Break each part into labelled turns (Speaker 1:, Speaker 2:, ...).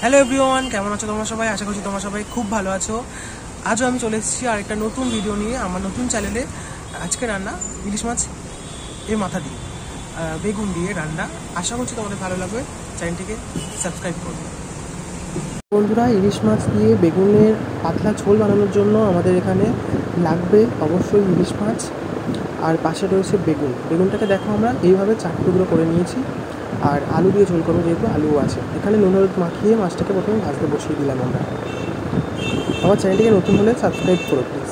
Speaker 1: Hello everyone, কেমন আছো তোমরা সবাই? আশা করছি তোমরা সবাই খুব ভালো আছো। আজও আমি চলে এসেছি আরেকটা নতুন ভিডিও নিয়ে আমার নতুন চ্যানেলে। আজকে রান্না ইলিশ মাছ এর মাথা দিয়ে বেগুন দিয়ে রান্না। আশা করছি তোমাদের ভালো লাগবে। চ্যানেলটিকে সাবস্ক্রাইব করবে। বন্ধুরা, ইলিশ মাছ দিয়ে বেগুনের পাতলা ঝোল বানানোর জন্য আমাদের এখানে লাগবে অবশ্যই ইলিশ মাছ, আর পাশে রয়েছে বেগুনটাকে দেখো আমরা এইভাবে 4 টুকরো করে নিয়েছি। আর আলু দিয়ে ঝোল করবো, যেহেতু আলুও আছে এখানে। নুন হলুদ মাখিয়ে মাছটাকে প্রথমে ভাজতে বসিয়ে দিলাম আমরা। আমার চ্যানেলটিকে নতুন হলে সাবস্ক্রাইব করো প্লিজ।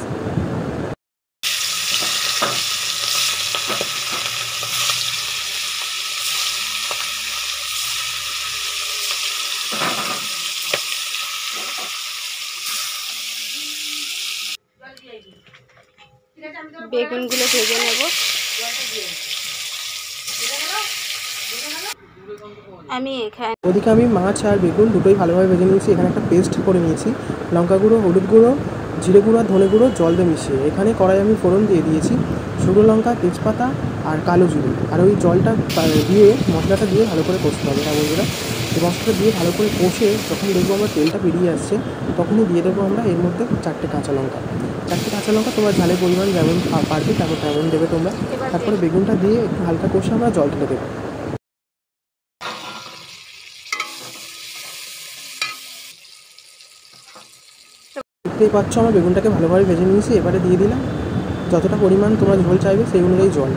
Speaker 2: বেগুনগুলো ভেজে নেব।
Speaker 1: ওদিকে আমি মাছ আর বেগুন দুটোই ভালোভাবে ভেজে নিয়েছি। এখানে একটা পেস্ট করে নিয়েছি, লঙ্কা গুঁড়ো, হলুদ গুঁড়ো, জিরে গুঁড়ো, ধনে গুঁড়ো জল দিয়ে মিশিয়ে। এখানে কড়াই আমি ফোড়ন দিয়ে দিয়েছি শুকনো লঙ্কা, তেজপাতা আর কালো জিরে। আর ওই জলটা দিয়ে মশলাটা দিয়ে ভালো করে কষতে হবে। হ্যাঁ বন্ধুরা, এই মশলাটা দিয়ে ভালো করে কষে যখন দেখবো আমরা তেলটা বেরিয়ে আসছে, তখনই দিয়ে দেবো আমরা এর মধ্যে 4টে কাঁচা লঙ্কা। তোমরা ঝালের পরিমাণ যেমন পারবে তেমন দেবে তোমরা। তারপরে বেগুনটা দিয়ে একটু হালকা কষে আমরা জল ঢেলে দেবো। দেখতেই পাচ্ছ আমার বেগুনটাকে ভালোভাবে ভেজে নিয়েছি। এবারে দিয়ে দিলাম যতটা পরিমাণ তোমরা ঝোল চাইবে সেই অনুযায়ী জল।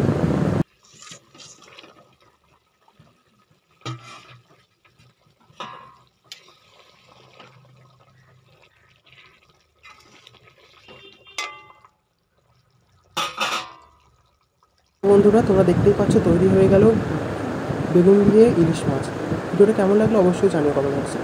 Speaker 1: বন্ধুরা, তোমরা দেখতেই পাচ্ছ তৈরি হয়ে গেল বেগুন দিয়ে ইলিশ মাছ। ভিডিওটা কেমন লাগলো অবশ্যই জানিও কমেন্ট বক্সে।